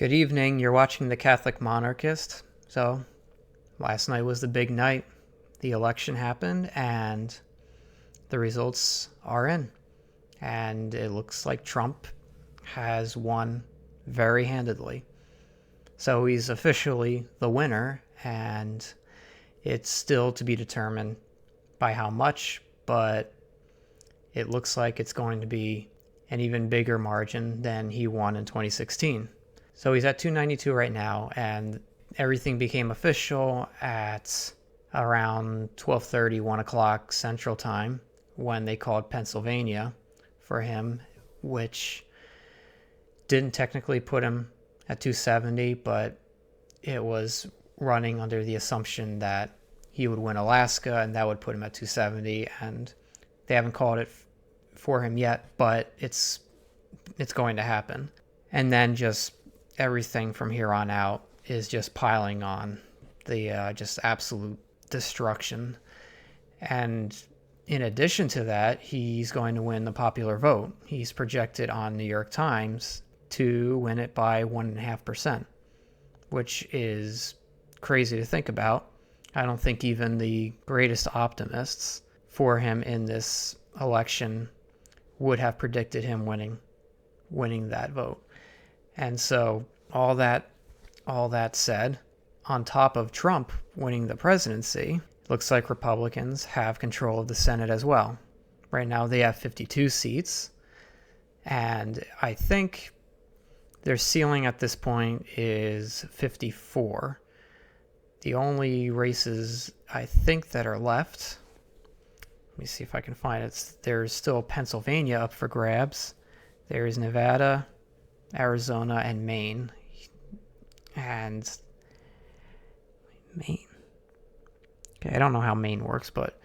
Good evening. You're watching The Catholic Monarchist. So, last night was the big night. The election happened, and the results are in. And it looks like Trump has won very handedly. So, he's officially the winner, and it's still to be determined by how much, but it looks like it's going to be an even bigger margin than he won in 2016. So he's at 292 right now, and everything became official at around 12:30, 1 o'clock Central Time when they called Pennsylvania for him, which didn't technically put him at 270, but it was running under the assumption that he would win Alaska, and that would put him at 270, and they haven't called it for him yet, but it's going to happen. And then just everything from here on out is just piling on the just absolute destruction. And in addition to that, he's going to win the popular vote. He's projected on New York Times to win it by 1.5%, which is crazy to think about. I don't think even the greatest optimists for him in this election would have predicted him winning that vote. And so all that said, on top of Trump winning the presidency, looks like Republicans have control of the Senate as well. Right now they have 52 seats, and I think their ceiling at this point is 54. The only races I think that are left, let me see if I can find it. There's still Pennsylvania up for grabs. There's Nevada, Arizona, and Maine. And Maine. Okay, I don't know how Maine works, but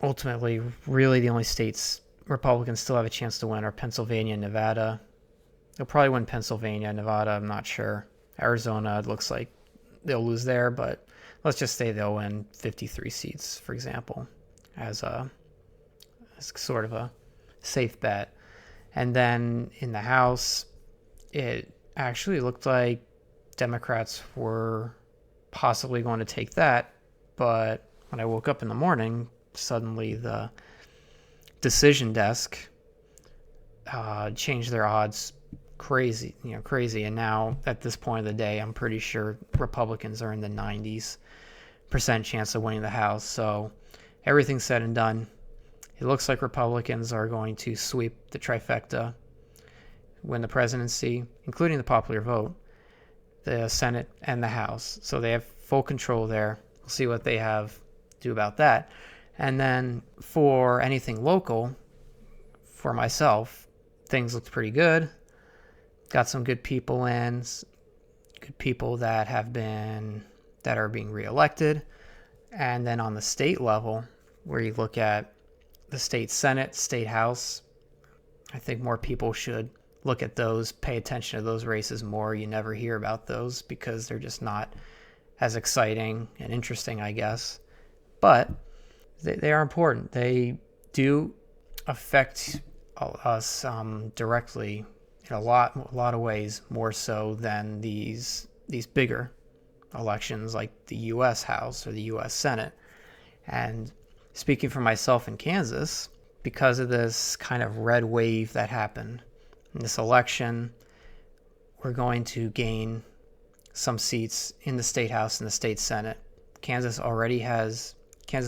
ultimately, really the only states Republicans still have a chance to win are Pennsylvania and Nevada. They'll probably win Pennsylvania. Nevada, I'm not sure. Arizona, it looks like they'll lose there, but let's just say they'll win 53 seats, for example, as sort of a safe bet. And then in the House, it actually looked like Democrats were possibly going to take that, but when I woke up in the morning, suddenly the decision desk changed their odds crazy, and now at this point of the day, I'm pretty sure Republicans are in the 90s% chance of winning the House. So everything's said and done. It looks like Republicans are going to sweep the trifecta, win the presidency, including the popular vote, the Senate, and the House. So they have full control there. We'll see what they have to do about that. And then for anything local, for myself, things looked pretty good. Got some good people in, good people that are being reelected. And then on the state level, where you look at the state Senate, state House, I think more people should look at those, pay attention to those races more. You never hear about those because they're just not as exciting and interesting, I guess. But they are important. They do affect us directly in a lot of ways, more so than these bigger elections like the U.S. House or the U.S. Senate. And speaking for myself in Kansas, because of this kind of red wave that happened in this election, we're going to gain some seats in the state House and the state Senate. Kansas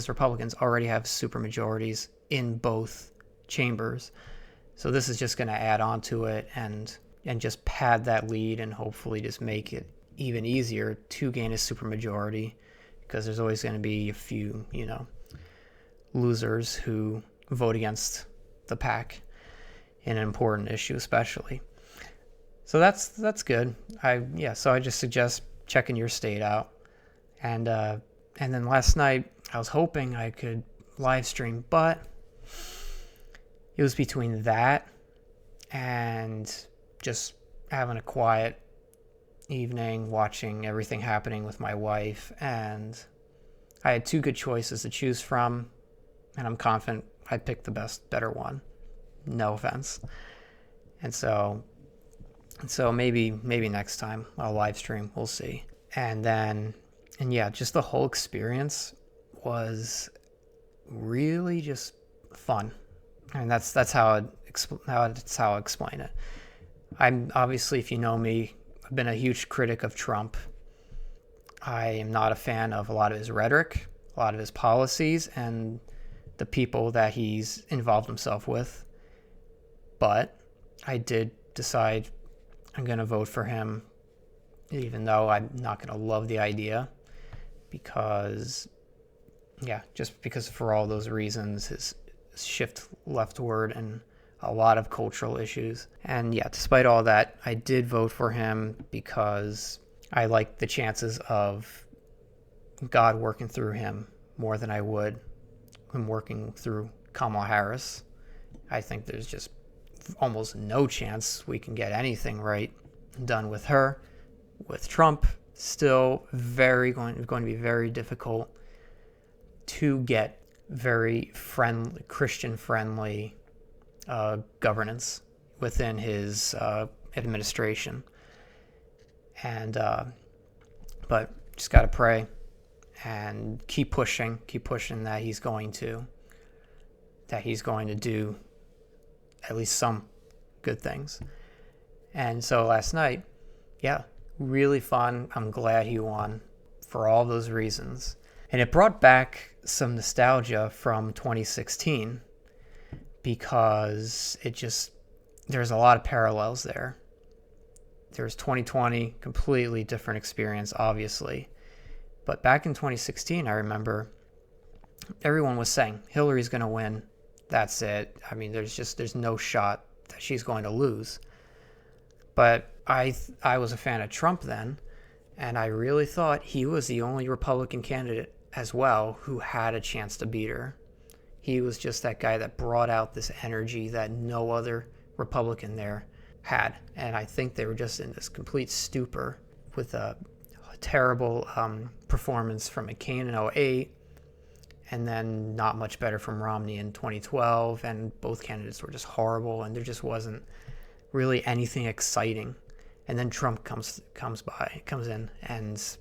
Republicans already have supermajorities in both chambers. So this is just going to add on to it and just pad that lead and hopefully just make it even easier to gain a supermajority, because there's always going to be a few, losers who vote against the pack in an important issue especially. So that's good. So I just suggest checking your state out. And then last night I was hoping I could live stream, but it was between that and just having a quiet evening, watching everything happening with my wife, and I had two good choices to choose from, and I'm confident I picked the better one. No offense. And so So maybe next time I'll live stream. We'll see. And yeah, just the whole experience was really just fun. And that's how I explain it. I'm obviously, if you know me, I've been a huge critic of Trump. I am not a fan of a lot of his rhetoric, a lot of his policies, and the people that he's involved himself with. But I did decide I'm going to vote for him, even though I'm not going to love the idea, because, yeah, just because for all those reasons, his shift leftward and a lot of cultural issues. And yeah, despite all that, I did vote for him because I like the chances of God working through him more than I would him working through Kamala Harris. I think there's just almost no chance we can get anything right done with her. With Trump, still going to be very difficult to get very friendly, Christian-friendly governance within his administration. And but just got to pray and keep pushing that he's going to do at least some good things. And so last night, yeah, really fun. I'm glad he won for all those reasons. And it brought back some nostalgia from 2016 because there's a lot of parallels there. There's 2020, completely different experience, obviously. But back in 2016, I remember everyone was saying Hillary's going to win. That's it. I mean, there's no shot that she's going to lose. But I was a fan of Trump then, and I really thought he was the only Republican candidate as well who had a chance to beat her. He was just that guy that brought out this energy that no other Republican there had. And I think they were just in this complete stupor with a terrible performance from McCain in 2008, and then not much better from Romney in 2012. And both candidates were just horrible, and there just wasn't really anything exciting. And then Trump comes in and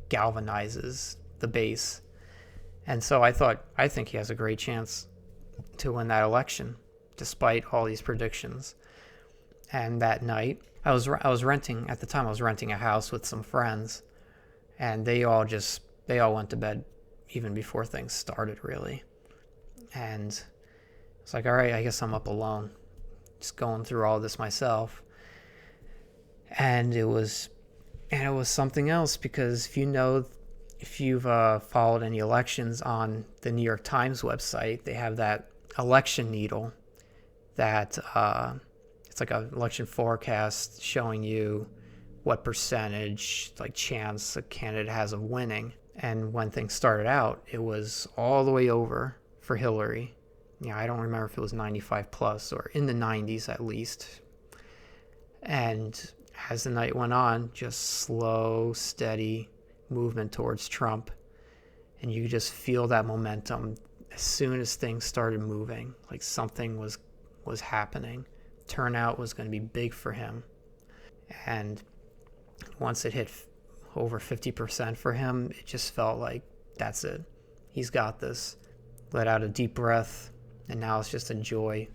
galvanizes the base. And so I think he has a great chance to win that election, despite all these predictions. And that night, I was renting a house with some friends, and they all went to bed even before things started, really. And it's like, all right, I guess I'm up alone, just going through all this myself. And it was something else, because if you've followed any elections on the New York Times website, they have that election needle that it's like an election forecast showing you what percentage, like, chance a candidate has of winning. And when things started out, it was all the way over for Hillary. I don't remember if it was 95 plus or in the 90s at least. And as the night went on, just slow, steady movement towards Trump. And you could just feel that momentum as soon as things started moving, like something was happening. Turnout was going to be big for him. And once it hit over 50% for him, it just felt like, that's it. He's got this. Let out a deep breath, and now it's just enjoy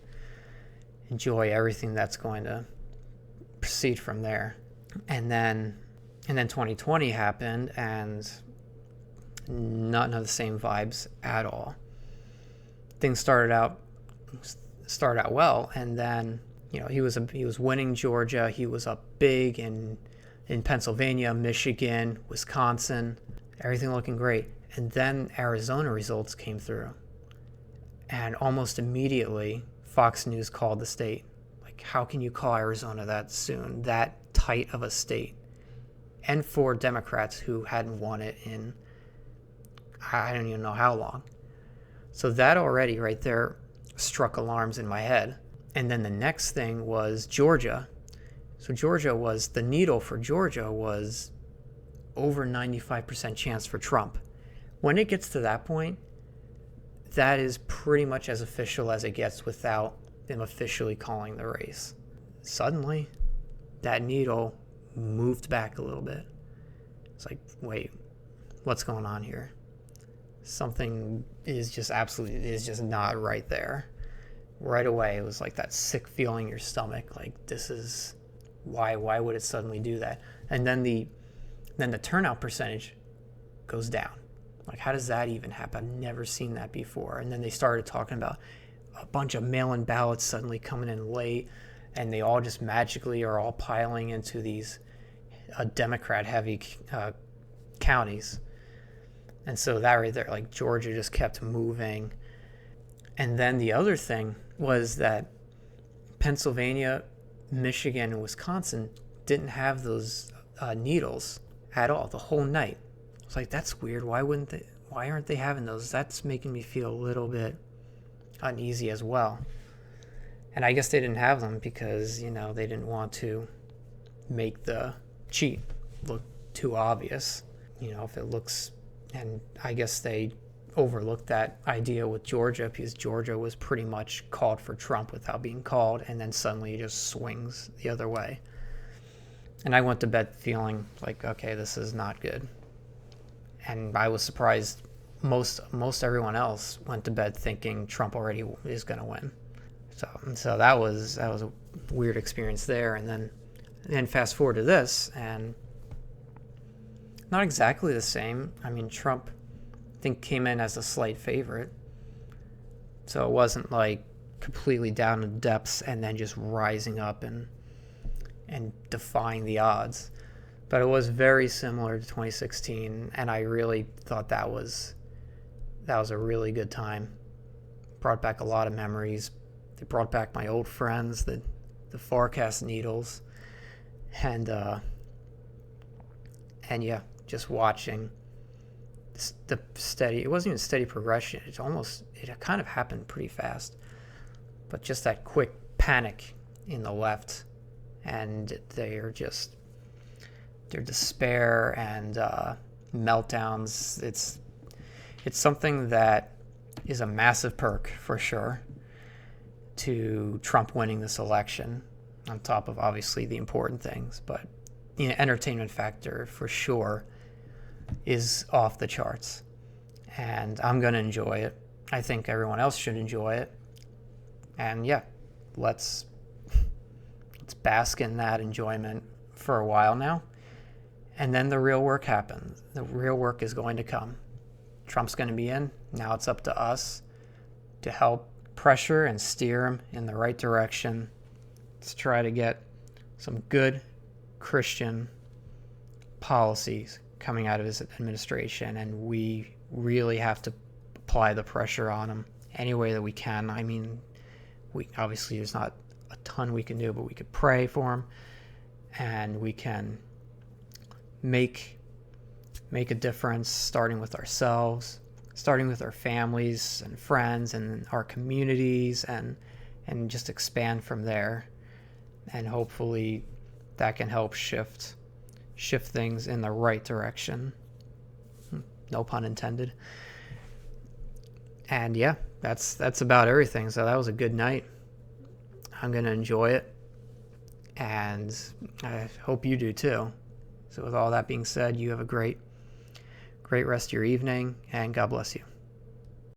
everything that's going to proceed from there. And then 2020 happened, and none of the same vibes at all. Things started out well, and then he was winning Georgia. He was up big in Pennsylvania, Michigan, Wisconsin, everything looking great. And then Arizona results came through, and almost immediately Fox News called the state. Like, how can you call Arizona that soon, that tight of a state? And for Democrats who hadn't won it in, I don't even know how long. So that already right there struck alarms in my head. And then the next thing was Georgia. So the needle for Georgia was over 95% chance for Trump. When it gets to that point, that is pretty much as official as it gets without them officially calling the race. Suddenly, that needle moved back a little bit. It's like, wait, what's going on here? Something is just not right there. Right away, it was like that sick feeling in your stomach. Like, this is why would it suddenly do that? And then the turnout percentage goes down. Like, how does that even happen? I've never seen that before. And then they started talking about a bunch of mail-in ballots suddenly coming in late, and they all just magically are all piling into these Democrat-heavy counties. And so that right there, like, Georgia just kept moving. And then the other thing was that Pennsylvania, Michigan, and Wisconsin didn't have those needles at all the whole night. It's like, that's weird. Why aren't they having those? That's making me feel a little bit uneasy as well. And I guess they didn't have them because, they didn't want to make the cheat look too obvious. If it looks, and I guess they overlooked that idea with Georgia because Georgia was pretty much called for Trump without being called, and then suddenly it just swings the other way. And I went to bed feeling like, okay, this is not good. And I was surprised most everyone else went to bed thinking Trump already is going to win. So that was a weird experience there. And then fast forward to this, and not exactly the same. I mean, Trump, I think, came in as a slight favorite. So it wasn't like completely down in the depths and then just rising up and defying the odds. But it was very similar to 2016, and I really thought that was a really good time. Brought back a lot of memories. They brought back my old friends, the forecast needles, and yeah, just watching the steady. It wasn't even steady progression. It kind of happened pretty fast, but just that quick panic in the left, and their despair and meltdowns. It's something that is a massive perk for sure to Trump winning this election, on top of obviously the important things. But the entertainment factor for sure is off the charts, and I'm going to enjoy it. I think everyone else should enjoy it. And yeah, let's bask in that enjoyment for a while now. And then the real work happens. The real work is going to come. Trump's going to be in. Now it's up to us to help pressure and steer him in the right direction. Let's try to get some good Christian policies coming out of his administration, and we really have to apply the pressure on him any way that we can. I mean, obviously there's not a ton we can do, but we could pray for him, and we can make a difference, starting with ourselves, starting with our families and friends and our communities, and just expand from there. And hopefully that can help shift things in the right direction. No pun intended. And yeah, that's about everything. So that was a good night. I'm going to enjoy it, and I hope you do too. So with all that being said, you have a great rest of your evening, and God bless you.